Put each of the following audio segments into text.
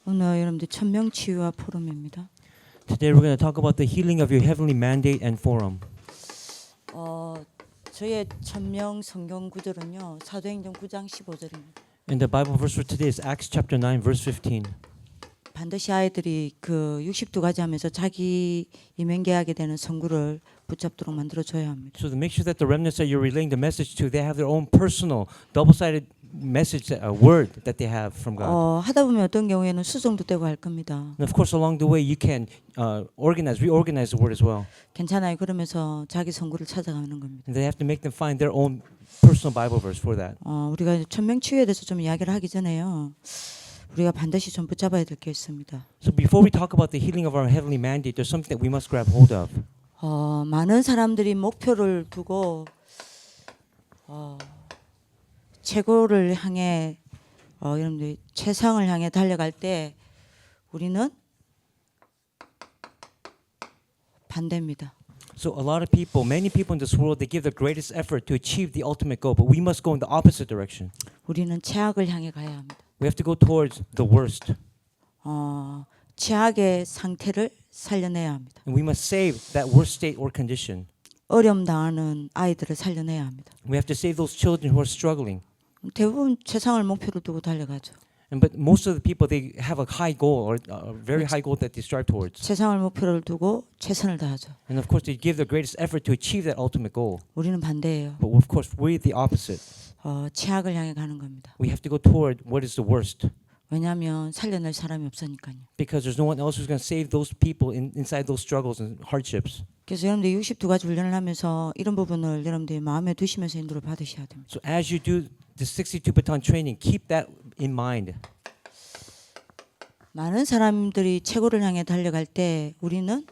오늘 여러분들 천명 치유와 포럼입니다. Today we're going to talk about the healing of your heavenly mandate and forum. 저의 천명 성경 구절은요. 사도행전 9장 15절입니다. And the Bible verse for today is Acts chapter 9 verse 15. 반드시 아이들이 그 62가지 하면서 자기 임행계하게 되는 성구를 붙잡도록 만들어 줘야 합니다. So to make sure that the remnants that you're relaying the message to, they have their own personal double-sided message, word that they have from God. 하다 보면 어떤 경우에는 수정도 되고 할 겁니다. And of course along the way you can reorganize the word as well. 괜찮아요. 그러면서 자기 성구를 찾아가는 겁니다. And they have to make them find their own personal Bible verse for that. 우리가 천명 치유에 대해서 좀 이야기를 하기 전에요. 우리가 반드시 좀 붙잡아야 될 게 있습니다. So before we talk about the healing of our heavenly mandate, there's something that we must grab hold of. 많은 사람들이 목표를 두고 최고를 향해 여러분들 최상을 향해 달려갈 때 우리는 반대입니다. So a lot of people, many people in this world, they give their greatest effort to achieve the ultimate goal, but we must go in the opposite direction. 우리는 최악을 향해 가야 합니다. We have to go towards the worst. 최악의 상태를 살려내야 합니다. And we must save that worst state or condition. 어려움 당하는 아이들을 살려내야 합니다. We have to save those children who are struggling. 대부분 최상을 목표로 두고 달려가죠. But most of the people, they have a high goal or a very high goal that they strive towards. 최상을 목표를 두고 최선을 다하죠. And of course, they give their greatest effort to achieve that ultimate goal. 우리는 반대예요. But of course, we're the opposite. 최악을 향해 가는 겁니다. We have to go toward what is the worst. 왜냐하면 살려낼 사람이 없으니까요. Because there's no one else who's going to save those people inside those struggles and hardships. 그래서 여러분들 62가지 훈련을 하면서 이런 부분을 여러분들이 마음에 두시면서 인도를 받으셔야 됩니다. So as you do the 62 baton training, keep that in mind. 많은 사람들이 최고를 향해 달려갈 때 우리는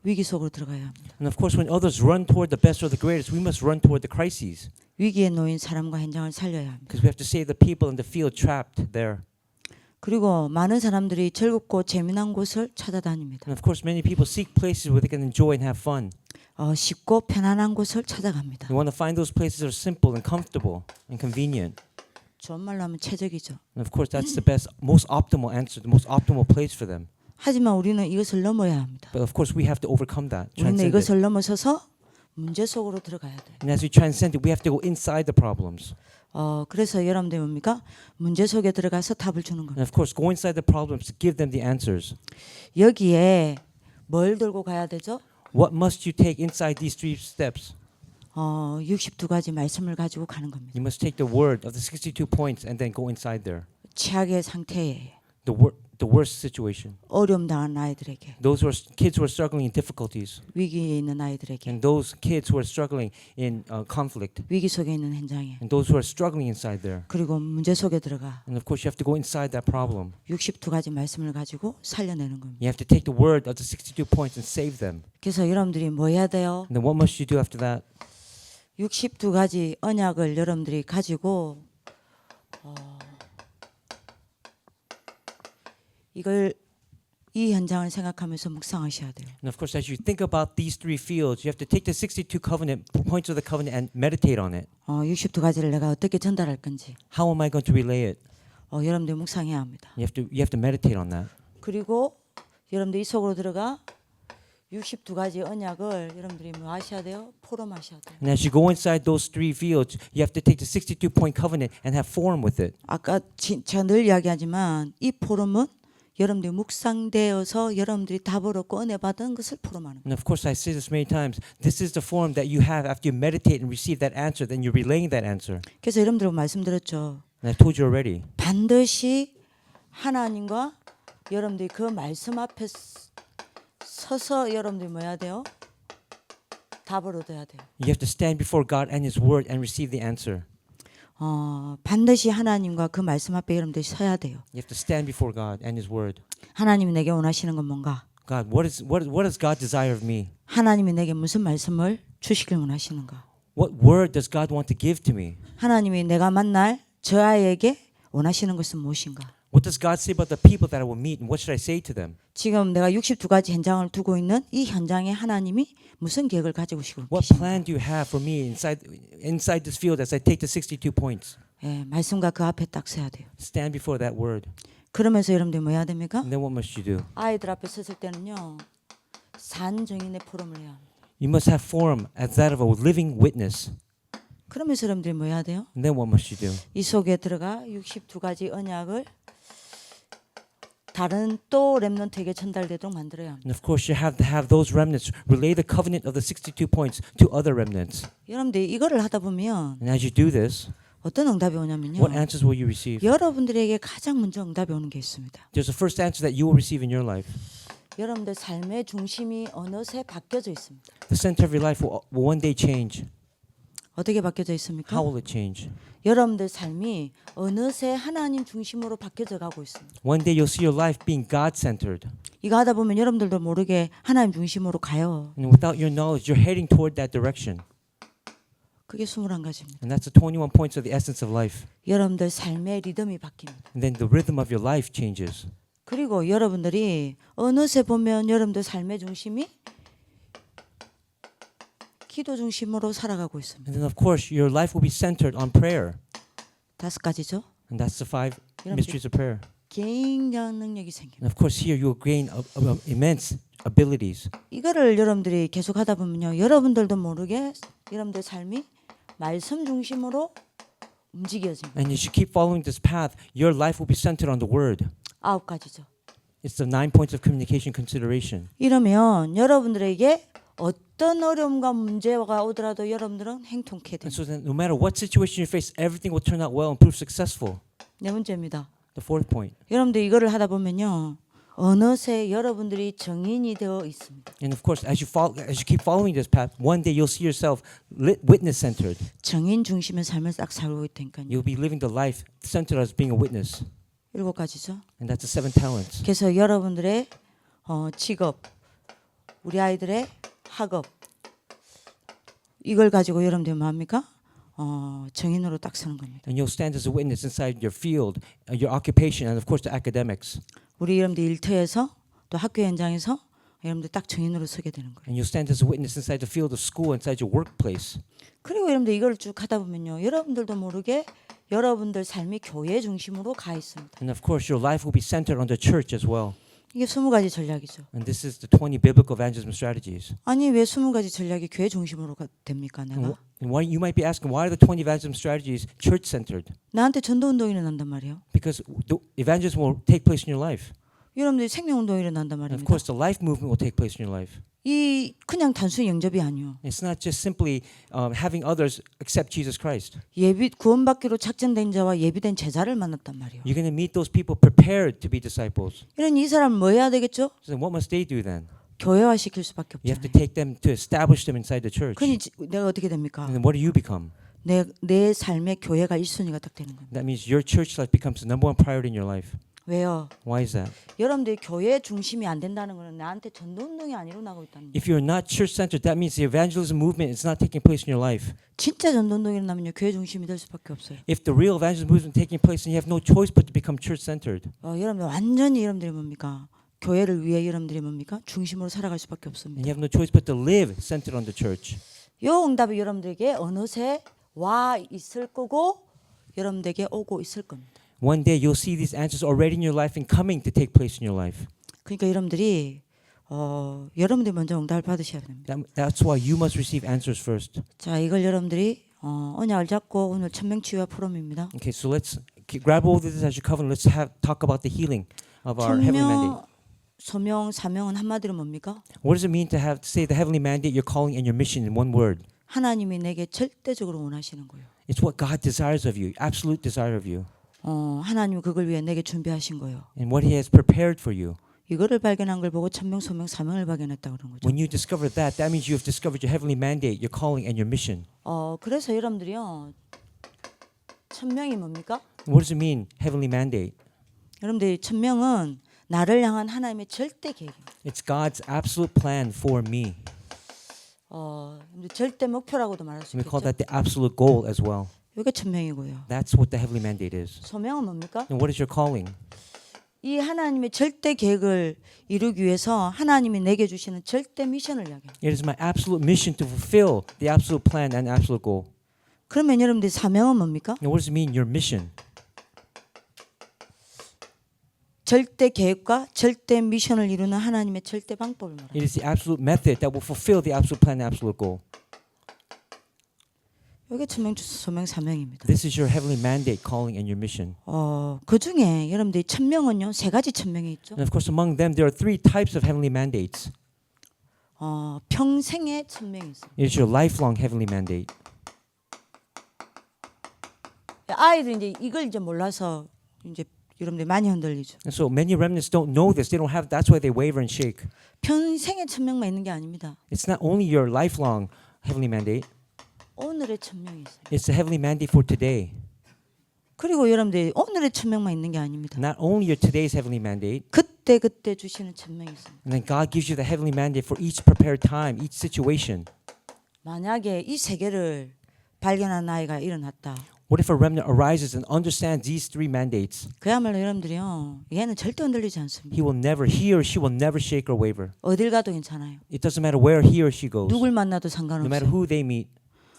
위기 속으로 들어가야 합니다. And of course, when others run toward the best or the greatest, we must run toward the crises. 위기에 놓인 사람과 현장을 살려야 합니다. Because we have to save the people in the field trapped there. 그리고 많은 사람들이 즐겁고 재미난 곳을 찾아다닙니다. And of course, many people seek places where they can enjoy and have fun. 쉽고 편안한 곳을 찾아갑니다. They want to find those places that are simple and comfortable and convenient. 좋은 말로 하면 최적이죠. And of course, that's the best, most optimal answer, the most optimal place for them. 하지만 우리는 이것을 넘어야 합니다. But of course, we have to overcome that. 우리는 Transcend it. 이것을 넘어서서 문제 속으로 들어가야 돼요. And as we transcend it, we have to go inside the problems. 그래서 여러분들 뭡니까? 문제 속에 들어가서 답을 주는 겁니다. And of course, go inside the problems to give them the answers. 여기에 뭘 들고 가야 되죠? What must you take inside these 3 steps? 62가지 말씀을 가지고 가는 겁니다. You must take the word of the 62 points and then go inside there. 최악의 상태에 The worst situation. 어려움 당한 아이들에게, Those who are kids who are struggling in difficulties, 위기에 있는 아이들에게, and those kids who are struggling in conflict, 위기 속에 있는 현장에, and those who are struggling inside there. 그리고 문제 속에 들어가 And of course, you have to go inside that problem. 62가지 말씀을 가지고 살려내는 겁니다. You have to take the word of the 62 points and save them. 그래서 여러분들이 뭐 해야 돼요? And then what must you do after that? 62가지 언약을 여러분들이 가지고 이 현장을 생각하면서 묵상하셔야 돼요. And of course, as you think about these 3 fields, you have to take the 62 points of the covenant and meditate on it. 62가지를 내가 어떻게 전달할 건지 How am I going to relay it? 여러분들이 묵상해야 합니다. You have to meditate on that. 그리고 여러분들 이 속으로 들어가 62가지 언약을 여러분들이 뭐 하셔야 돼요? 포럼하셔야 돼요. And as you go inside those 3 fields, you have to take the 62-point covenant and have form with it. 아까 제가 늘 이야기하지만 이 포럼은 여러분들이 묵상되어서 여러분들이 답을 얻고 은혜 받은 것을 포럼하는 거예요. And of course, I say this many times. This is the form that you have after you meditate and receive that answer. Then you're relaying that answer. 그래서 여러분들 말씀드렸죠. And I told you already. 반드시 하나님과 여러분들이 그 말씀 앞에 서서 여러분들이 뭐 해야 돼요? 답을 얻어야 돼요. You have to stand before God and His Word and receive the answer. 반드시 하나님과 그 말씀 앞에 여러분들이 서야 돼요. You have to stand before God and His Word. 하나님이 내게 원하시는 건 뭔가? God, what does God desire of me? 하나님이 내게 무슨 말씀을 주시길 원하시는가? What word does God want to give to me? 하나님이 내가 만날 저 아이에게 원하시는 것은 무엇인가? What does God say about the people that I will meet, and what should I say to them? 지금 내가 62가지 현장을 두고 있는 이 현장에 하나님이 무슨 계획을 가지고 What 계십니까? plan do you have for me inside this field as I take the 62 points? 예, 말씀과 그 앞에 딱 서야 돼요. Stand before that word. 그러면서 여러분들이 뭐 해야 됩니까? And then what must you do? 아이들 앞에 섰을 때는요. 산 증인의 포럼을 해야 합니다. You must have form as that of a living witness. 그러면서 여러분들이 뭐 해야 돼요? And then what must you do? 이 속에 들어가 62가지 언약을 다른 또 렘넌트에게 전달되도록 만들어야 합니다. And of course, you have to have those remnants relay the covenant of the 62 points to other remnants. 여러분들이 이거를 하다 보면 And as you do this, 어떤 응답이 오냐면요. what answers will you receive? 여러분들에게 가장 먼저 응답이 오는 게 있습니다. There's a first answer that you will receive in your life. 여러분들 삶의 중심이 어느새 바뀌어져 있습니다. The center of your life will one day change. 어떻게 바뀌어져 있습니까? How will it change? 여러분들 삶이 어느새 하나님 중심으로 바뀌어져 가고 있습니다. One day you'll see your life being God-centered. 이거 하다 보면 여러분들도 모르게 하나님 중심으로 가요. And without your knowledge, you're heading toward that direction. 그게 21가지입니다. And that's the 21 points of the essence of life. 여러분들 삶의 리듬이 바뀝니다. And then the rhythm of your life changes. 그리고 여러분들이 어느새 보면 여러분들 삶의 중심이 기도 중심으로 살아가고 있습니다. And then of course, your life will be centered on prayer. 5가지죠. And that's the 5 mysteries of prayer. 굉장한 능력이 생깁니다. And of course, here you will gain immense abilities. 이거를 여러분들이 계속 하다 보면요. 여러분들도 모르게 여러분들 삶이 말씀 중심으로 움직여집니다. And as you keep following this path, your life will be centered on the word. 9가지죠. It's the 9 points of communication consideration. 이러면 여러분들에게 어떤 어려움과 문제가 오더라도 여러분들은 행통케 And 됩니다. so then no matter what situation you face, everything will turn out well and prove successful. 네 번째입니다. The 4th point. 여러분들 이거를 하다 보면요. 어느새 여러분들이 정인이 되어 있습니다. And of course, as you keep following this path, one day you'll see yourself witness-centered. 정인 중심의 삶을 딱 살고 있다니까요. You'll be living the life centered as being a witness. 7가지죠. And that's the 7 talents. 그래서 여러분들의 직업, 우리 아이들의 학업 이걸 가지고 여러분들이 뭐 합니까? 정인으로 딱 서는 겁니다. And you'll stand as a witness inside your field, your occupation, and of course the academics. 우리 여러분들 일터에서 또 학교 현장에서 여러분들 딱 정인으로 서게 되는 거예요. And you'll stand as a witness inside the field of school, inside your workplace. 그리고 여러분들 이걸 쭉 하다 보면요. 여러분들도 모르게 여러분들 삶이 교회 중심으로 가 있습니다. And of course, your life will be centered on the church as well. 이게 20가지 전략이죠. And this is the 20 biblical evangelism strategies. 아니 왜 20가지 전략이 교회 중심으로 됩니까? 내가 And why, you might be asking, why are the 20 evangelism strategies church-centered? 나한테 전도운동이 일어난단 말이에요. Because the evangelism will take place in your life. 여러분들이 생명운동이 일어난단 And of 말입니다. course, the life movement will take place in your life. 이 그냥 단순히 영접이 아니요. It's not just simply having others accept Jesus Christ. 예비 구원받기로 작정된 자와 예비된 제자를 만났단 말이에요. You're going to meet those people prepared to be disciples. 이런 이 사람 뭐 해야 되겠죠? So then what must they do then? 교회화 시킬 수밖에 You have to 없잖아요. take them to establish them inside the church. 그니 내가 어떻게 됩니까? And then what do you become? 내 삶의 교회가 1순위가 딱 되는 겁니다. That means your church life becomes the number one priority in your life. 왜요? Why is that? 여러분들이 교회 중심이 안 된다는 거는 나한테 전도운동이 안 일어나고 있다는 거예요. If you're not church-centered, that means the evangelism movement is not taking place in your life. 진짜 전도운동이 일어나면요. 교회 중심이 될 수밖에 없어요. If the real evangelism movement is taking place, then you have no choice but to become church-centered. 여러분들 완전히 여러분들이 뭡니까? 교회를 위해 여러분들이 뭡니까? 중심으로 살아갈 수밖에 And 없습니다. you have no choice but to live centered on the church. 요 응답이 여러분들에게 어느새 와 있을 거고 여러분들에게 오고 있을 겁니다. One day you'll see these answers already in your life and coming to take place in your life. 그러니까 여러분들이 여러분들이 먼저 응답을 받으셔야 됩니다. That's why you must receive answers first. 자, 이걸 여러분들이 언약을 잡고 오늘 천명치유와 포럼입니다. Okay, so let's grab all of this as your covenant. Let's talk about the healing of our heavenly mandate. 소명, 사명은 한마디로 뭡니까? What does it mean to say the heavenly mandate, your calling, and your mission in one word? 하나님이 내게 절대적으로 원하시는 거예요. It's what God desires of you, absolute desire of you, 하나님이 그걸 위해 내게 준비하신 거예요. and what He has prepared for you. 이거를 발견한 걸 보고 천명, 소명, 사명을 발견했다 그런 거죠. When you discover that, that means you have discovered your heavenly mandate, your calling, and your mission. 그래서 여러분들이요. 천명이 뭡니까? What does it mean, heavenly mandate? 여러분들 천명은 나를 향한 하나님의 절대 계획입니다. It's God's absolute plan for me. 절대 목표라고도 말할 수 And we call 있겠죠. that the absolute goal as well. 이게 천명이고요. That's what the heavenly mandate is. 소명은 뭡니까? And what is your calling? 이 하나님의 절대 계획을 이루기 위해서 하나님이 내게 주시는 절대 미션을 이야기합니다. It is my absolute mission to fulfill the absolute plan and absolute goal. 그러면 여러분들 사명은 뭡니까? Now, what does it mean, your mission? 절대 계획과 절대 미션을 이루는 하나님의 절대 방법을 말합니다. It is the absolute method that will fulfill the absolute plan, the absolute goal. 이게 천명 소명 사명입니다. This is your heavenly mandate, calling, and your mission. 그 중에 여러분들이 천명은요 세 가지 천명이 있죠. And of course, among them, there are three types of heavenly mandates. 평생의 천명이 있어요. It is your lifelong heavenly mandate. 아이들 이제 이걸 이제 몰라서 이제 여러분들 많이 흔들리죠. And so many remnants don't know this. They don't have. That's why they waver and shake. 평생의 천명만 있는 게 아닙니다. It's not only your lifelong heavenly mandate. 오늘의 천명이 있어요. It's the heavenly mandate for today. 그리고 여러분들 오늘의 천명만 있는 게 아닙니다. Not only your today's heavenly mandate. 그때 주시는 천명이 있습니다. And then God gives you the heavenly mandate for each prepared time, each situation. 만약에 이 세계를 발견한 아이가 일어났다. What if a remnant arises and understands these three mandates? 그야말로 여러분들이요. 얘는 절대 흔들리지 않습니다. He or she will never shake or waver. 어딜 가도 괜찮아요. It doesn't matter where he or she goes. 누굴 만나도 No matter 상관없어요. who they meet,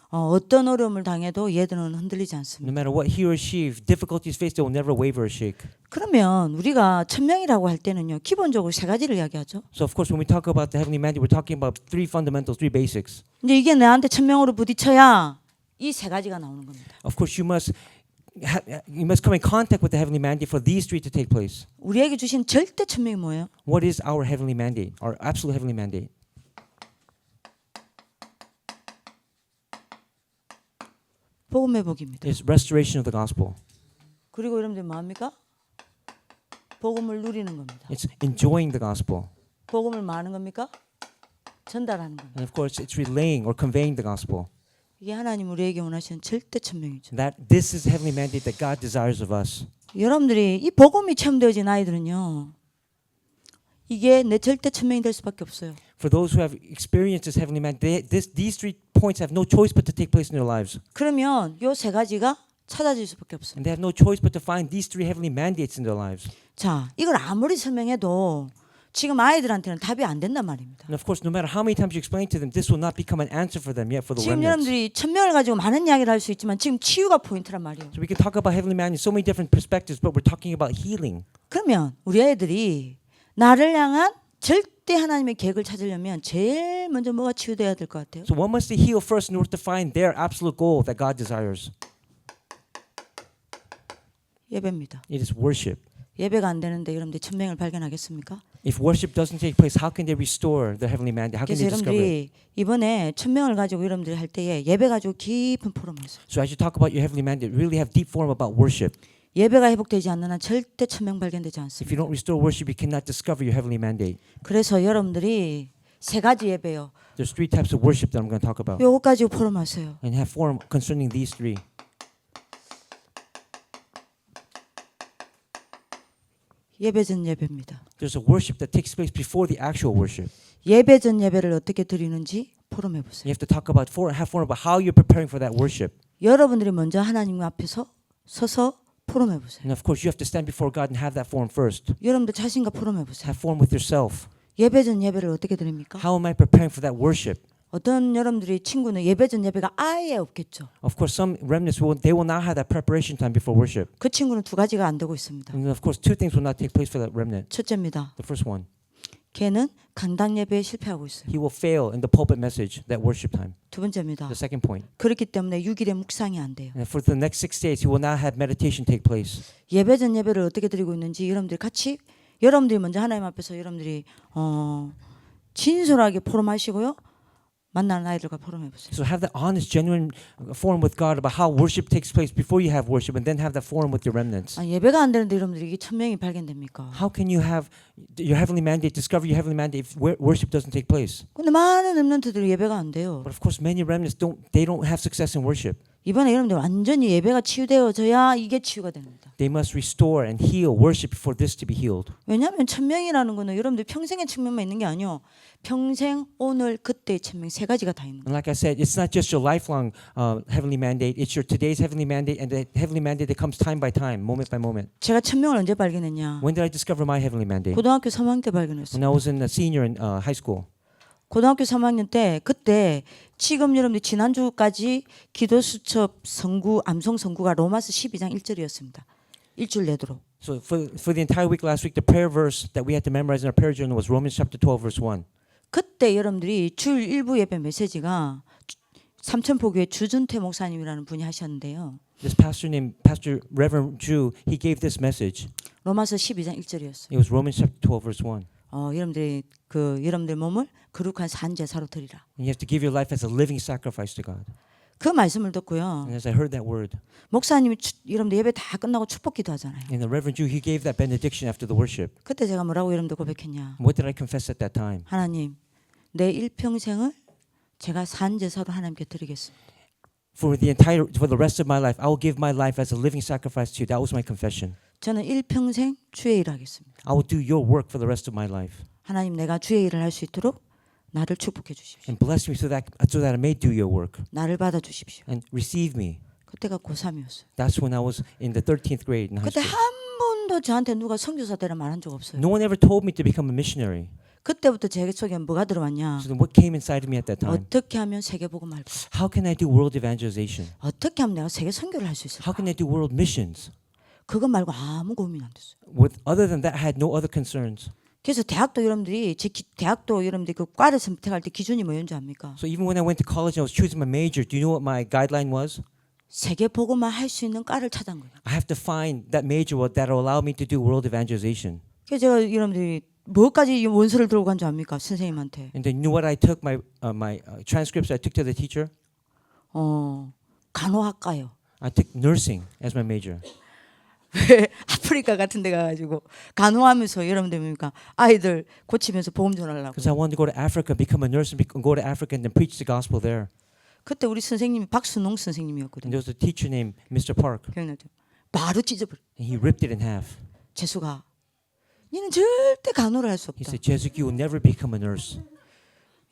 어떤 어려움을 당해도 얘들은 흔들리지 no 않습니다. matter what he or she difficulties face, they will never waver or shake. 그러면 우리가 천명이라고 할 때는요. 기본적으로 세 가지를 이야기하죠. So of course, when we talk about the heavenly mandate, we're talking about three fundamentals, three basics. 이제 이게 나한테 천명으로 부딪혀야 이 세 가지가 나오는 겁니다. Of course, you must come in contact with the heavenly mandate for these three to take place. 우리에게 주신 절대 천명이 뭐예요? What is our heavenly mandate, our absolute heavenly mandate? 복음의 복입니다. It's restoration of the gospel. 그리고 여러분들 뭐합니까? 복음을 누리는 겁니다. It's enjoying the gospel. 복음을 뭐 하는 겁니까? 전달하는 겁니다. And of course, it's relaying or conveying the gospel. 이게 하나님 우리에게 원하시는 절대 천명이죠. That this is the heavenly mandate that God desires of us. 여러분들이 이 복음이 체험되어진 아이들은요. 이게 내 절대 천명이 될 수밖에 없어요. For those who have experienced this heavenly mandate, these three points have no choice but to take place in their lives. 그러면 요 세 가지가 찾아질 수밖에 없어요. And they have no choice but to find these three heavenly mandates in their lives. 자, 이걸 아무리 설명해도 지금 아이들한테는 답이 안 된단 말입니다. And of course, no matter how many times you explain to them, this will not become an answer for them yet for the 지금 remnants. 여러분들이 천명을 가지고 많은 이야기를 할 수 있지만 지금 치유가 포인트란 말이에요. So we can talk about heavenly mandates, so many different perspectives, but we're talking about healing. 그러면 우리 애들이 나를 향한 절대 하나님의 계획을 찾으려면 제일 먼저 뭐가 치유돼야 될 것 같아요? So what must they heal first in order to find their absolute goal that God desires? 예배입니다. It is worship. 예배가 안 되는데 여러분들 천명을 발견하겠습니까? If worship doesn't take place, how can they restore the heavenly mandate? How can 그래서 they discover it? 여러분들이 이번에 천명을 가지고 여러분들이 할 때에 예배 가지고 깊은 포럼을 했어요. So as you talk about your heavenly mandate, really have deep forum about worship. 예배가 회복되지 않는 한 절대 천명 발견되지 If you 않습니다. don't restore worship, you cannot discover your heavenly mandate. 그래서 여러분들이 세 가지 예배요. There's three types of worship that I'm going to talk about. 요거 가지고 포럼하세요. And have forum concerning these three. 예배 전 예배입니다. There's a worship that takes place before the actual worship. 예배 전 예배를 어떻게 드리는지 포럼해 You 보세요. have to talk about have forum about how you're preparing for that worship. 여러분들이 먼저 하나님 앞에서 서서 포럼해 보세요. And of course, you have to stand before God and have that forum first. 여러분들 자신과 포럼해 보세요. Have forum with yourself. 예배 전 예배를 어떻게 드립니까? How am I preparing for that worship? 어떤 여러분들이 친구는 예배 전 예배가 아예 없겠죠. Of course, some remnants they will not have that preparation time before worship. 그 친구는 두 가지가 안 되고 있습니다. And of course, two things will not take place for that remnant. 첫째입니다. The first one, 걔는 강당 예배에 실패하고 있어요. he will fail in the pulpit message, that worship time. 두 번째입니다. The second point, 그렇기 때문에 6일의 묵상이 안 돼요. and for the next 6 days, he will not have meditation take place. 예배 전 예배를 어떻게 드리고 있는지 여러분들이 같이 여러분들이 먼저 하나님 앞에서 여러분들이 진솔하게 포럼하시고요. 만나는 아이들과 포럼해 보세요. So have that honest, genuine forum with God about how worship takes place before you have worship, and then have that forum with your remnants. 예배가 안 되는데 여러분들이 이게 천명이 발견됩니까? How can you have your heavenly mandate, discover your heavenly mandate if worship doesn't take place? 근데 많은 렘넌트들이 예배가 안 돼요. But of course, many remnants don't have success in worship. 이번에 여러분들 완전히 예배가 치유되어져야 이게 치유가 됩니다. They must restore and heal worship before this to be healed. 왜냐하면 천명이라는 거는 여러분들 평생의 측면만 있는 게 아니요. 평생, 오늘, 그때의 천명 세 가지가 다 있는 거예요. And like I said, it's not just your lifelong heavenly mandate. It's your today's heavenly mandate and the heavenly mandate that comes time by time, moment by moment. 제가 천명을 언제 발견했냐? When did I discover my heavenly mandate? 고등학교 3학년 때 발견했어요. When I was a senior in high school. 고등학교 3학년 때 그때 지금 여러분들 지난주까지 기도수첩 성구 암송 성구가 로마서 12장 1절이었습니다. 일주일 내도록. So for the entire week last week, the prayer verse that we had to memorize in our prayer journal was Romans chapter 12, verse 1. 그때 여러분들이 주일 일부 예배 메시지가 삼천포교회 주준태 목사님이라는 분이 하셨는데요. This pastor named Pastor Reverend Drew, he gave this message. 로마서 12장 1절이었어요. It was Romans chapter 12, verse 1. 여러분들이 여러분들 몸을 거룩한 산 제사로 드리라. And you have to give your life as a living sacrifice to God. 그 말씀을 듣고요. And as I heard that word, 목사님이 여러분들 예배 다 끝나고 축복 기도하잖아요. and the Reverend Drew, he gave that benediction after the worship. 그때 제가 뭐라고 여러분들 고백했냐? What did I confess at that time? 하나님, 내 일평생을 제가 산 제사로 하나님께 드리겠습니다. For the rest of my life, I will give my life as a living sacrifice to you. That was my confession. 저는 일평생 주의 일을 하겠습니다. I will do your work for the rest of my life. 하나님, 내가 주의 일을 할 수 있도록 나를 축복해 주십시오. And bless me so that I may do your work. 나를 받아 주십시오. And receive me. 그때가 고3이었어요. That's when I was in the 13th grade in high 그때 school. 한 번도 저한테 누가 선교사 되라 말한 적 없어요. No one ever told me to become a missionary. 그때부터 제 속에 뭐가 들어왔냐? So then what came inside of me at that time? 어떻게 하면 세계 복음을 할까? How can I do world evangelization? 어떻게 하면 내가 세계 선교를 할 수 있을까? How can I do world missions? 그것 말고 아무 고민 안 됐어요. Other than that, I had no other concerns. 그래서 대학도 여러분들이 대학도 여러분들 그 과를 선택할 때 기준이 뭐였는지 압니까? So even when I went to college and I was choosing my major, do you know what my guideline was? 세계 복음만 할 수 있는 과를 찾은 거예요. I have to find that major that will allow me to do world evangelization. 그래서 제가 여러분들이 뭐까지 원서를 들고 간 줄 압니까? 선생님한테. And then you know what I took my transcripts I took to the teacher? 간호학과요. I took nursing as my major. 왜 아프리카 같은 데 가가지고 간호하면서 여러분들 뭡니까? 아이들 고치면서 복음 전하려고. Because I wanted to go to Africa, become a nurse, and go to Africa and then preach the gospel there. 그때 우리 선생님이 박순홍 And 선생님이었거든요. there was a teacher named Mr. Park, 기억나죠? 바로 찢어버려. and he ripped it in half. 재수가 니는 절대 간호를 할 수 He 없다. said, "Jesuit, you will never become a nurse.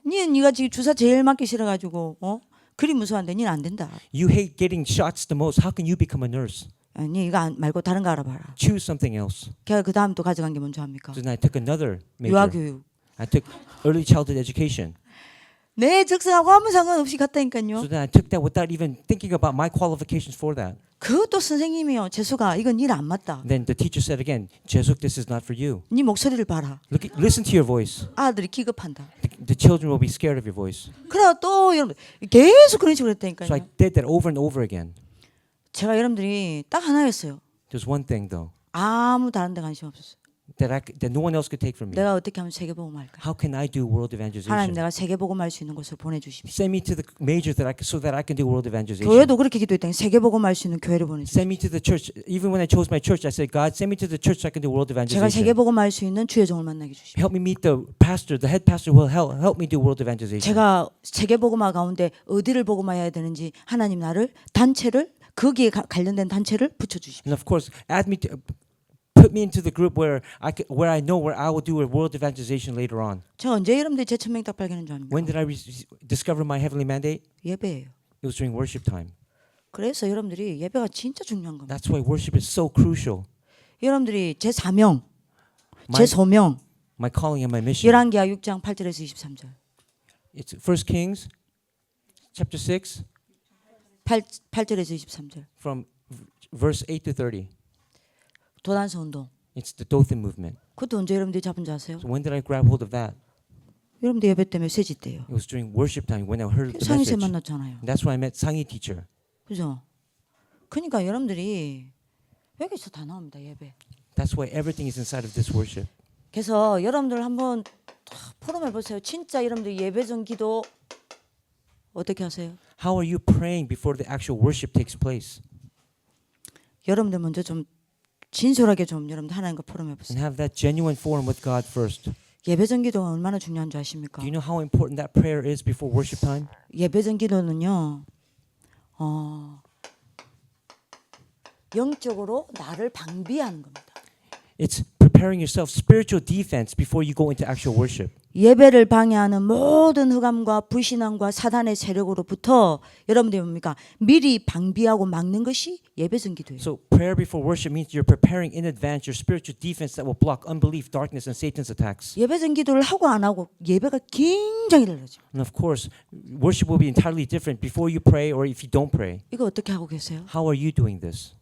네가 지금 주사 제일 맞기 싫어가지고 그리 무서운데 니는 안 된다. You hate getting shots the most. How can you become a nurse? 니 이거 말고 다른 거 알아봐라. Choose something else." 걔가 그 다음 또 가져간 게 뭔지 압니까? So then I took another major. 유아교육. I took early childhood education. 내 적성하고 아무 상관없이 갔다니까요. So then I took that without even thinking about my qualifications for that. 그것도 선생님이요. 재수가 이건 일 안 맞다. Then the teacher said again, "Jesuit, this is not for you. 네 목소리를 봐라. Listen to your voice. 아들이 기겁한다. The children will be scared of your voice." 그래 또 여러분 계속 그런 식으로 So I 했다니까요. did that over and over again. 제가 여러분들이 딱 하나였어요. There's one thing though 아무 다른 데 관심 없었어요. that no one else could take from me. 내가 어떻게 하면 세계복음 할까? How can I do world 하나님 evangelization? 내가 세계복음 할 수 있는 곳으로 보내주십시오. Send me to the major so that I can do world evangelization. 교회도 그렇게 기도했다니 세계복음 할 수 있는 교회를 보내주십시오. Send me to the church. Even when I chose my church, I said, "God, send me to the church so I can do world 제가 evangelization. 세계복음 할 수 있는 주의 종을 만나게 주십시오. Help me meet the pastor, the head pastor who will help me do world evangelization." 제가 세계복음화 가운데 어디를 복음화해야 되는지 하나님 나를 단체를 거기에 관련된 단체를 붙여주십시오. And of course, put me into the group where I know where I will do a world evangelization later on. 저 언제 여러분들이 제 천명딱 발견한 줄 압니까? When did I discover my heavenly mandate? 예배예요. It was during worship time. 그래서 여러분들이 예배가 진짜 중요한 겁니다. That's why worship is so crucial. 여러분들이 제 사명, My, 제 소명 my calling and my mission. 열왕기하 6장 8절에서 23절. It's 1 Kings chapter 6 8절에서 23절. from verse 8 to 30. 도단서 운동. It's the Dothan movement. 그것도 언제 여러분들이 잡은 줄 아세요? So when did I grab hold of that? 여러분들 예배 때 메시지 때요. It was during worship time when I heard the 상희세 message. 만났잖아요. And that's when I met Sangi teacher. 그죠? 그러니까 여러분들이 여기서 다 나옵니다. 예배. That's why everything is inside of this worship. 그래서 여러분들 한번 포럼해 보세요. 진짜 여러분들 예배 전 기도 어떻게 하세요? How are you praying before the actual worship takes place? 여러분들 먼저 좀 진솔하게 좀 여러분들 하나님과 포럼해 And 보세요. have that genuine forum with God first. 예배 전 기도가 얼마나 중요한 줄 아십니까? Do you know how important that prayer is before worship time? 예배 전 기도는요. 영적으로 나를 방비하는 겁니다. It's preparing preparing yourself spiritual defense before you go into actual worship. 예배를 방해하는 모든 흑암과 불신앙과 사단의 세력으로부터 여러분들이 뭡니까? 미리 방비하고 막는 것이 예배 전기도예요. So prayer before worship means you're preparing in advance your spiritual defense that will block unbelief, darkness, and Satan's attacks. 예배 전기도를 하고 안 하고 예배가 굉장히 달라져. And of course, worship will be entirely different before you pray or if you don't pray. 이거 어떻게 하고 계세요? How are you doing this?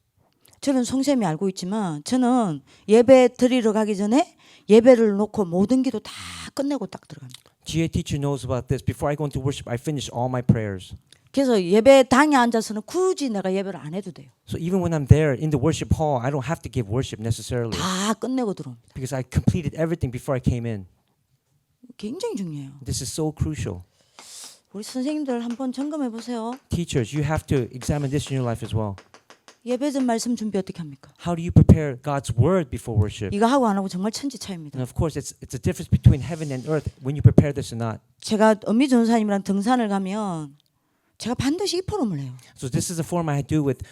저는 송쌤이 알고 있지만 저는 예배 드리러 가기 전에 예배를 놓고 모든 기도 다 끝내고 딱 들어갑니다. GA teacher knows about this. Before I go into worship, I finish all my prayers. 그래서 예배당에 앉아서는 굳이 내가 예배를 안 해도 돼요. So even when I'm there in the worship hall, I don't have to give worship necessarily 다 끝내고 들어옵니다. because I completed everything before I came in. 굉장히 중요해요. This is so crucial. 우리 선생님들 한번 점검해 보세요. Teachers, you have to examine this in your life as well. 예배 전 말씀 준비 어떻게 합니까? How do you prepare God's word before worship? 이거 하고 안 하고 정말 천지 차이입니다. And of course, it's a difference between heaven and earth when you prepare this or not. 제가 엄미 전사님이랑 등산을 가면 제가 반드시 이 포럼을 해요. So this is a form I do with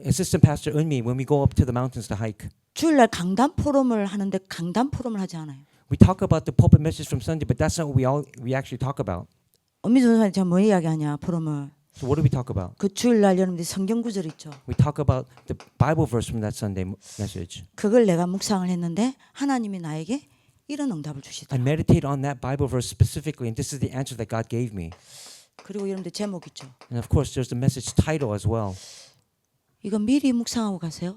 Assistant Pastor Eunmi when we go up to the mountains to hike. 주일날 강단 포럼을 하는데 강단 포럼을 하지 않아요. We talk about the pulpit message from Sunday, but that's not what we actually talk about. 엄미 전사님 제가 뭐 이야기하냐 포럼을. So what do we talk about? 그 주일날 여러분들이 성경 구절 있죠. We talk about the Bible verse from that Sunday message. 그걸 내가 묵상을 했는데 하나님이 나에게 이런 응답을 I 주시더라. meditate on that Bible verse specifically, and this is the answer that God gave me. 그리고 여러분들 제목 있죠. And of course, there's the message title as well. 이거 미리 묵상하고 가세요.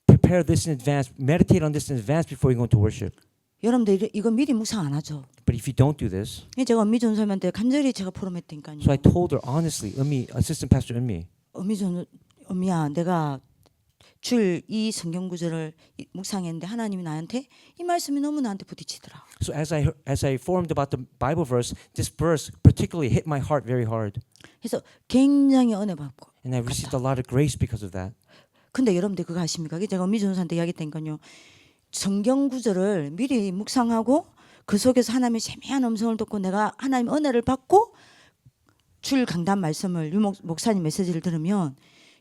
Prepare this in advance. Meditate on this in advance before you go into worship. 여러분들 이거 미리 묵상 안 하죠. But if you don't do this, 제가 엄미 전사님한테 간절히 제가 포럼했다니까요. so I told her honestly, Assistant Pastor Eunmi, 엄미야, 내가 줄 이 성경 구절을 묵상했는데 하나님이 나한테 이 말씀이 너무 나한테 부딪히더라. so as I formed about the Bible verse, this verse particularly hit my heart very hard, 그래서 굉장히 은혜 받고. and I received a lot of grace because of that. 근데 여러분들 그거 아십니까? 제가 엄미 전사한테 이야기했다니까요. 성경 구절을 미리 묵상하고 그 속에서 하나님의 세미한 음성을 듣고 내가 하나님의 은혜를 받고 줄 강단 말씀을 유 목사님 메시지를 들으면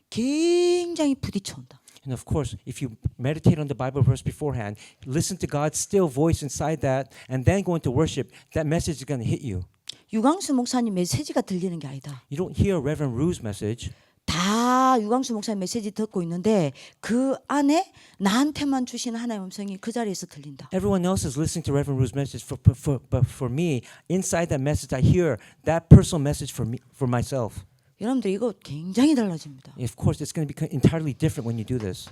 굉장히 부딪혀온다. And of course, if you meditate on the Bible verse beforehand, listen to God's still voice inside that, and then go into worship, that message is going to hit you. 유광수 목사님 메시지가 들리는 게 아니다. You don't hear Reverend Rue's message. 다 유광수 목사님 메시지 듣고 있는데 그 안에 나한테만 주신 하나님의 음성이 그 자리에서 들린다. Everyone else is listening to Reverend Rue's message, but for me, inside that message, I hear that personal message for me, for myself. 여러분들 이거 굉장히 달라집니다. Of course, it's going to be entirely different when you do this.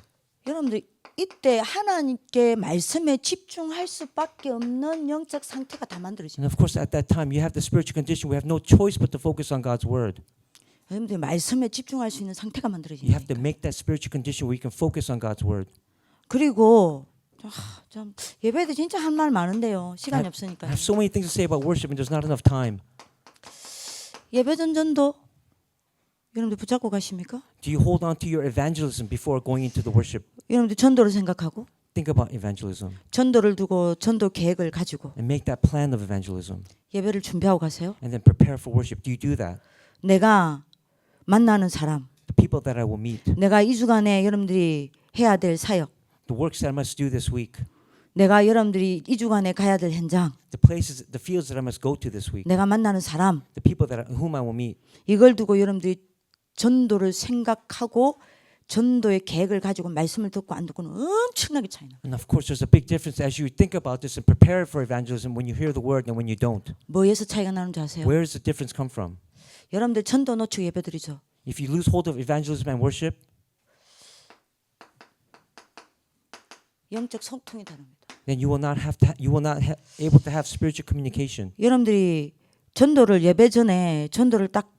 여러분들 이때 하나님께 말씀에 집중할 수밖에 없는 영적 상태가 다 만들어집니다. And of course, at that time, you have the spiritual condition. We have no choice but to focus on God's word. 여러분들 말씀에 집중할 수 있는 상태가 You have to 만들어집니다. make that spiritual condition where you can focus on God's word. 그리고 좀 예배도 진짜 할 말 많은데요. 시간이 I 없으니까. have so many things to say about worship, and there's not enough time. 예배 전도 여러분들 붙잡고 가십니까? Do you hold on to your evangelism before going into the worship? 여러분들 전도를 생각하고 Think about evangelism 전도를 두고 전도 계획을 가지고 and make that plan of evangelism, 예배를 준비하고 가세요. and then prepare for worship. Do you do that? 내가 만나는 사람, The people that I will meet, 내가 이 주간에 여러분들이 해야 될 사역, the works that I must do this week, 내가 여러분들이 이 주간에 가야 될 현장, the places, the fields that I must go to this week, 내가 만나는 사람, the people whom I will meet. 이걸 두고 여러분들이 전도를 생각하고 전도의 계획을 가지고 말씀을 듣고 안 듣고는 엄청나게 차이나. And of course, there's a big difference as you think about this and prepare for evangelism when you hear the word and when you don't. 뭐에서 차이가 나는지 아세요? Where does the difference come from? 여러분들 전도 놓치고 예배드리죠. If you lose hold of evangelism and worship, 영적 소통이 다릅니다. then you will not able to have spiritual communication. 여러분들이 전도를 예배 전에 전도를 딱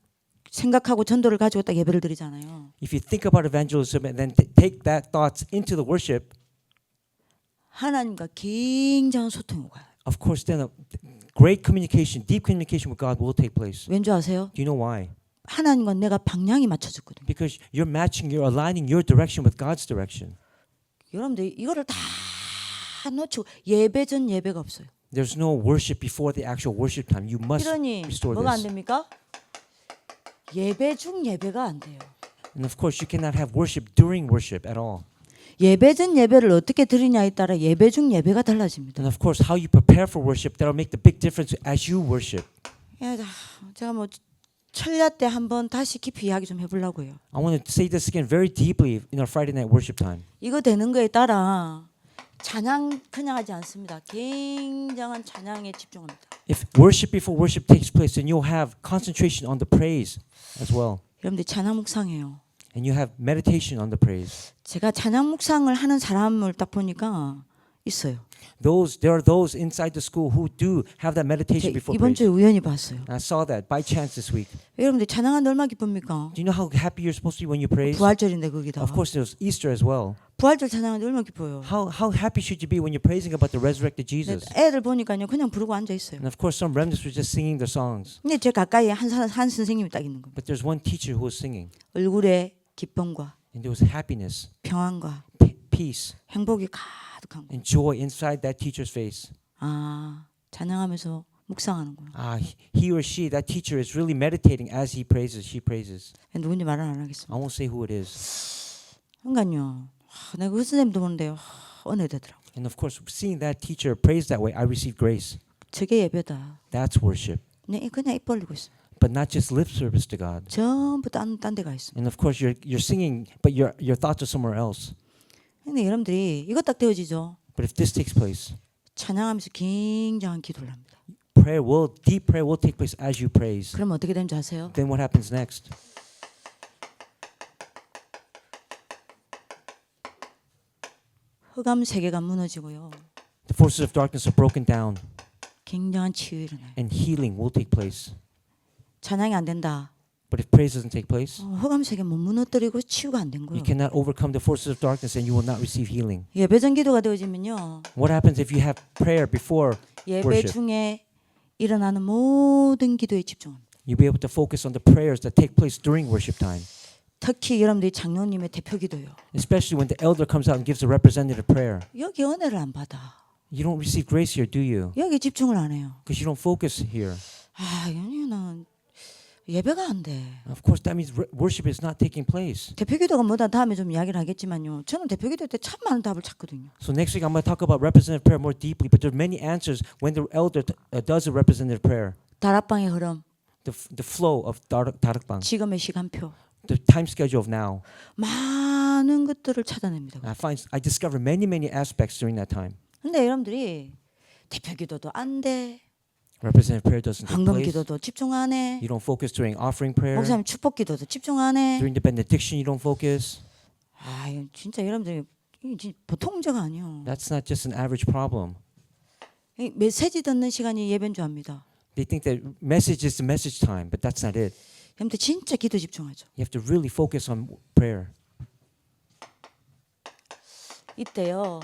생각하고 전도를 가지고 딱 예배를 드리잖아요. If you think about evangelism and then take that thoughts into the worship, 하나님과 굉장한 소통이 오가요. of course, then a great communication, deep communication with God will take place. 왠지 아세요? Do you know why? 하나님과 내가 방향이 맞춰졌거든요. Because you're aligning your direction with God's direction. 여러분들 이거를 다 놓치고 예배 전 예배가 없어요. There's no worship before the actual worship time. You must 이러니 restore 뭐가 안 this. 됩니까? 예배 중 예배가 안 돼요. And of course, you cannot have worship during worship at all. 예배 전 예배를 어떻게 드리냐에 따라 예배 중 예배가 달라집니다. And of course, how you prepare for worship, that'll make the big difference as you worship. 야, 제가 뭐 철야 때 한번 다시 깊이 이야기 좀 해보려고요. I want to say this again very deeply in our Friday night worship time. 이거 되는 거에 따라 찬양 그냥 하지 않습니다. 굉장한 찬양에 집중합니다. If worship before worship takes place, then you'll have concentration on the praise as well. 여러분들 찬양 묵상해요. And you have meditation on the praise. 제가 찬양 묵상을 하는 사람을 딱 보니까 있어요. There are those inside the school who do have that meditation before 이번 praise. 주에 우연히 봤어요. And I saw that by chance this week. 여러분들 찬양하는데 얼마나 기쁩니까? Do you know how happy you're supposed to be when you praise? 부활절인데 거기다. Of course, there's Easter as well. 부활절 찬양하는데 얼마나 기뻐요. How happy should you be when you're praising about the resurrected Jesus? 애들 보니까요 그냥 부르고 앉아 있어요. And of course, some remnants were just singing their songs. 근데 제 가까이에 한 선생님이 딱 있는 겁니다. But there's one teacher who was singing, 얼굴에 기쁨과 and there was happiness, 평안과 peace, 행복이 가득한 거. and joy inside that teacher's face. 아, 찬양하면서 묵상하는구나. He or she, that teacher, is really meditating as he praises, she praises. 누군지 말은 안 하겠습니다. I won't say who it is. 그러니까요. 내가 그 선생님도 보는데요. 은혜되더라고. And of course, seeing that teacher praise that way, I receive grace. 저게 예배다. That's worship. 그냥 입 벌리고 있어. But not just lip service to God. 전부 딴 데가 있어. And of course, you're singing, but your thoughts are somewhere else. 근데 여러분들이 이거 딱 되어지죠. But if this takes place, 찬양하면서 굉장한 기도를 합니다. deep prayer will take place as you praise. 그럼 어떻게 되는지 아세요? Then what happens next? 흑암 세계가 무너지고요. The forces of darkness are broken down, 굉장한 치유 일어나요. and healing will take place. 찬양이 안 된다. But if praise doesn't take place, 흑암 세계 못 무너뜨리고 치유가 안 된 you 거예요. cannot overcome the forces of darkness, and you will not receive healing. 예배전 기도가 되어지면요. What happens if you have prayer before 예배 worship? 중에 일어나는 모든 기도에 집중합니다. You'll be able to focus on the prayers that take place during worship time, 특히 여러분들이 장로님의 대표 기도요. especially when the elder comes out and gives a representative prayer. 여기 은혜를 안 받아. You don't receive grace here, do you? 여기 집중을 안 해요. Because you don't focus here. 이거는 예배가 안 돼. Of course, that means worship is not taking place. 대표 기도가 뭐다 다음에 좀 이야기를 하겠지만요. 저는 대표 기도 때 참 많은 답을 찾거든요. So next week I'm going to talk about representative prayer more deeply, but there are many answers when the elder does a representative prayer. 다락방의 흐름, The flow of 다락방, 지금의 시간표, the time schedule of now. 많은 것들을 찾아냅니다. I discover many aspects during that time. 근데 여러분들이 대표 기도도 안 돼. Representative prayer doesn't take 황금 place. 기도도 집중 안 해. You don't focus during offering prayer. 목사님 축복 기도도 집중 안 해. During the benediction, you don't focus. 이거 진짜 여러분들이 이게 진짜 보통 문제가 아니에요. That's not just an average problem. 이 메시지 듣는 시간이 예배인 줄 압니다. They think that message is the message time, but that's not it. 여러분들 진짜 기도 집중하죠. You have to really focus on prayer. 이때요.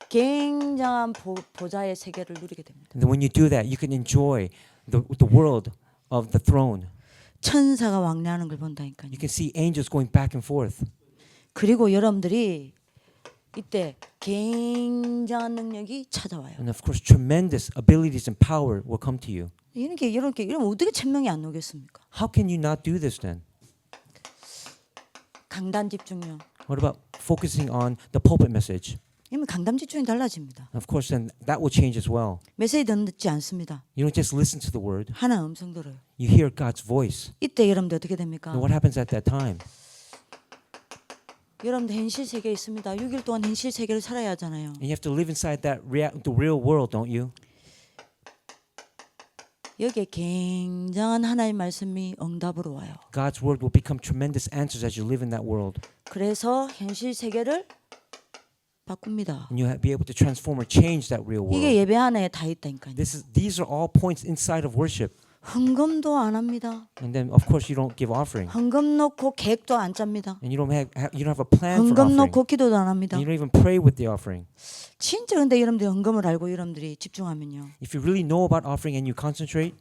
굉장한 보좌의 세계를 누리게 됩니다. And then when you do that, you can enjoy the world of the throne. 천사가 왕래하는 걸 본다니까요. You can see angels going back and forth. 그리고 여러분들이 이때 굉장한 능력이 찾아와요. And of course, tremendous abilities and power will come to you. 이러면 어떻게 천명이 안 오겠습니까? How can you not do this then? 강단 집중력. What about focusing on the pulpit message? 이러면 강단 집중이 달라집니다. Of course, then that will change as well. 메시지 듣지 않습니다. You don't just listen to the word. 하나 음성 들어요. You hear God's voice. 이때 여러분들 어떻게 됩니까? And what happens at that time? 여러분들 현실 세계에 있습니다. 6일 동안 현실 세계를 살아야 하잖아요. And you have to live inside the real world, don't you? 여기에 굉장한 하나님의 말씀이 응답으로 와요. God's word will become tremendous answers as you live in that world. 그래서 현실 세계를 바꿉니다. And you be able to transform or change that real 이게 world. 예배 안에 다 있다니까요. These are all points inside of worship. 헌금도 안 합니다. And then, of course, you don't give offering. 헌금 놓고 계획도 안 짭니다. And you don't have a plan for 헌금 offering. 놓고 기도도 안 합니다. And you don't even pray with the offering. 진짜 근데 여러분들이 헌금을 알고 여러분들이 집중하면요. If you really know about offering and you concentrate,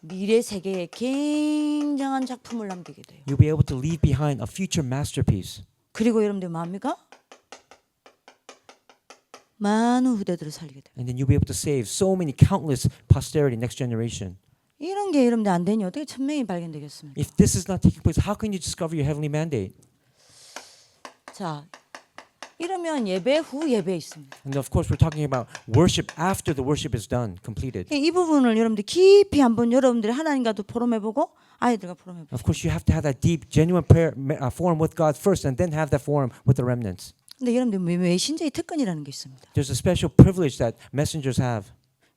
미래 세계에 굉장한 작품을 남기게 돼요. you'll be able to leave behind a future masterpiece. 그리고 여러분들 뭡니까? 많은 후대들을 살리게 돼요. And then you'll be able to save so many countless posterity, next generation. 이런 게 여러분들 안 되니 어떻게 천명이 발견되겠습니까? If this is not taking place, how can you discover your heavenly mandate? 자, 이러면 예배 후 예배 있습니다. And of course, we're talking about worship after the worship is done, completed. 이 부분을 여러분들 깊이 한번 여러분들이 하나님과도 포럼해보고 아이들과 포럼해보고. Of course, you have to have that deep, genuine prayer forum with God first, and then have that forum with the remnants. 근데 여러분들 메신저의 특권이라는 게 있습니다. There's a special privilege that messengers have,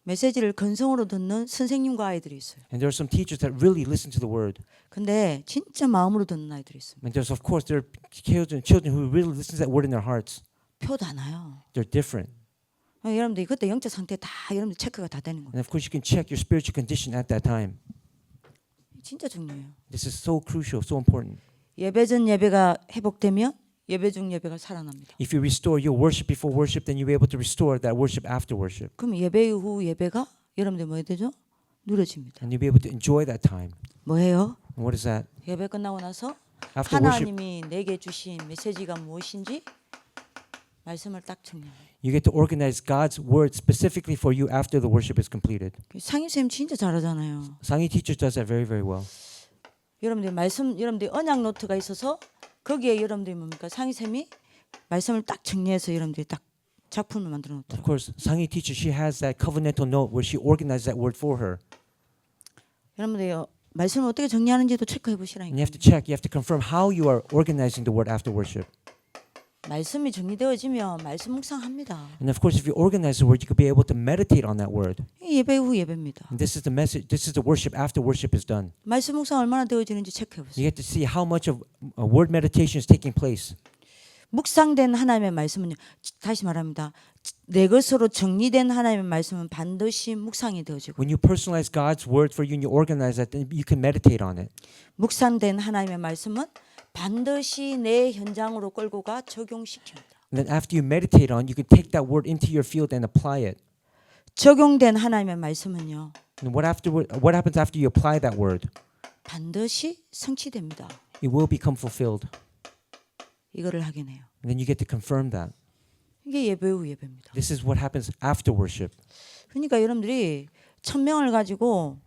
메시지를 건성으로 듣는 선생님과 아이들이 있어요. and there are some teachers that really listen to the word. 근데 진짜 마음으로 듣는 아이들이 있습니다. And there's of course there are children who really listen to that word in their hearts. 표 다 나요. They're different, 여러분들 그때 영적 상태 다 여러분들 체크가 다 되는 거예요. and of course you can check your spiritual condition at that time. 진짜 중요해요. This is so crucial, so important. 예배 전 예배가 회복되면 예배 중 예배가 살아납니다. If you restore your worship before worship, then you'll be able to restore that worship after worship, 그럼 예배 후 예배가 여러분들 뭐 해야 되죠? 누려집니다. and you'll be able to enjoy that time. 뭐예요? And what is that? 예배 끝나고 나서 After worship, 하나님이 내게 주신 메시지가 무엇인지 말씀을 딱 정리해요. you get to organize God's word specifically for you after the worship is completed. 상임쌤 진짜 잘하잖아요. Sanghi teacher does that very, very well. 여러분들 말씀, 여러분들 언약 노트가 있어서 거기에 여러분들이 뭡니까? 상임쌤이 말씀을 딱 정리해서 여러분들이 딱 작품을 만들어 Of 놓더라고요. course, Sanghi teacher, she has that covenantal note where she organizes that word for her. 여러분들 말씀을 어떻게 정리하는지도 체크해 And 보시라니까. you have to check, you have to confirm how you are organizing the word after worship. 말씀이 정리되어지면 말씀 묵상합니다. And of course, if you organize the word, you could be able to meditate on that word. 이 예배 후 예배입니다. And this is the message, this is the worship after worship is done. 말씀 묵상 얼마나 되어지는지 체크해 You 보세요. get to see how much of word meditation is taking place. 묵상된 하나님의 말씀은요. 다시 말합니다. 내 것으로 정리된 하나님의 말씀은 반드시 묵상이 되어지고 When you personalize God's word for you and you organize that, then you can meditate on it. 묵상된 하나님의 말씀은 반드시 내 현장으로 끌고 가 적용시킵니다. And then after you meditate on, you can take that word into your field and apply it. 적용된 하나님의 말씀은요. And what happens after you apply that word? 반드시 성취됩니다. It will become fulfilled. 이거를 확인해요. And then you get to confirm that. 이게 예배 후 예배입니다. This is what happens after worship. 그러니까 여러분들이 1000명을 가지고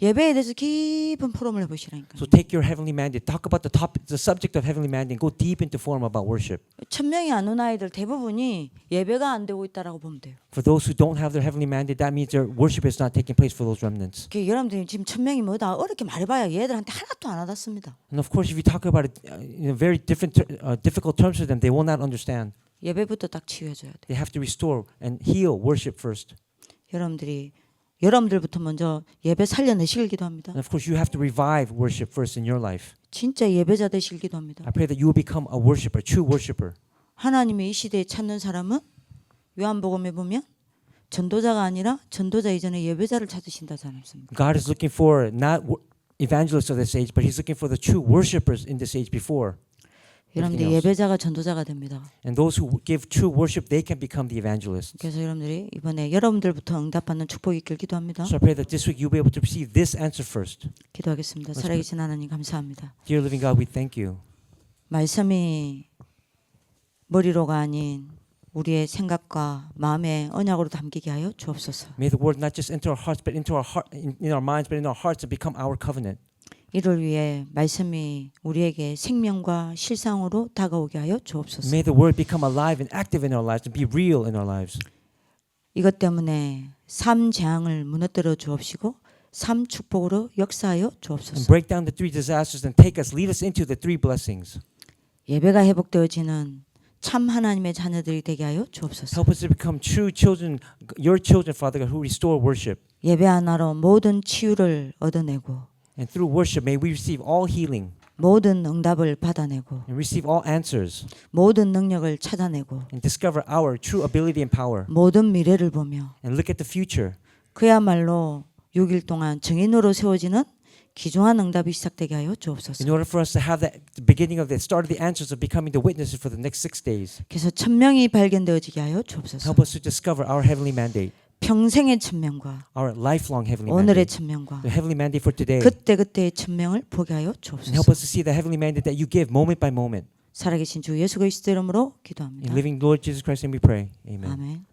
예배에 대해서 깊은 포럼을 해보시라니까. So take your heavenly mandate, talk about the subject of heavenly mandate, and go deep into forum about worship. 1000명이 안 온 아이들 대부분이 예배가 안 되고 있다라고 보면 돼요. For those who don't have their heavenly mandate, that means their worship is not taking place for those remnants. 여러분들이 지금 1000명이 뭐다 어렵게 말해봐야 얘들한테 하나도 안 와닿습니다. And of course, if you talk about it in very difficult terms for them, they will not understand. 예배부터 딱 치유해줘야 돼. They have to restore and heal worship first. 여러분들부터 먼저 예배 살려내시길 기도합니다. And of course, you have to revive worship first in your life. 진짜 예배자 되시길 기도합니다. I pray that you will become a worshiper, true worshiper. 하나님의 이 시대에 찾는 사람은 요한복음에 보면 전도자가 아니라 전도자 이전에 예배자를 찾으신다지 않습니까? God is looking for not evangelists of this age, but He's looking for the true worshipers in this age before. 여러분들 else. 예배자가 전도자가 됩니다. And those who give true worship, they can become the evangelists. 그래서 여러분들이 이번에 여러분들부터 응답받는 축복이 있길 기도합니다. So I pray that this week you'll be able to receive this answer first. 기도하겠습니다. 살아계신 하나님 감사합니다. Dear living God, we thank you. 말씀이 머리로가 아닌 우리의 생각과 마음의 언약으로 담기게 하여 주옵소서. May the word not just enter our hearts, but into our heart, in our minds, but in our hearts, and become our covenant. 이를 위해 말씀이 우리에게 생명과 실상으로 다가오게 하여 주옵소서. May the word become alive and active in our lives and be real in our lives. 이것 때문에 삶 재앙을 무너뜨려 주옵시고 삶 축복으로 역사하여 And 주옵소서. break down the three disasters and take us, lead us into the three blessings. 예배가 회복되어지는 참 하나님의 자녀들이 되게 하여 주옵소서. Help us to become true children, your children, Father God, who restore worship. 예배 하나로 모든 치유를 얻어내고 And through worship, may we receive all healing 모든 응답을 받아내고 and receive all answers 모든 능력을 찾아내고 and discover our true ability and power 모든 미래를 보며 and look at the future. 그야말로 6일 동안 증인으로 세워지는 귀중한 응답이 시작되게 하여 주옵소서. In order for us to have the beginning of the start of the answers of becoming the witnesses for the next 6 days. 그래서 1000명이 발견되어지게 하여 주옵소서. Help us to discover our heavenly mandate, 평생의 1000명과 our lifelong heavenly 오늘의 mandate, 1000명과 the heavenly mandate for today. 그때그때의 1000명을 보게 하여 And help 주옵소서. us to see the heavenly mandate that you give moment by moment. 살아계신 주 예수 그리스도 이름으로 In 기도합니다. living Lord Jesus Christ, and we pray. Amen. 아멘.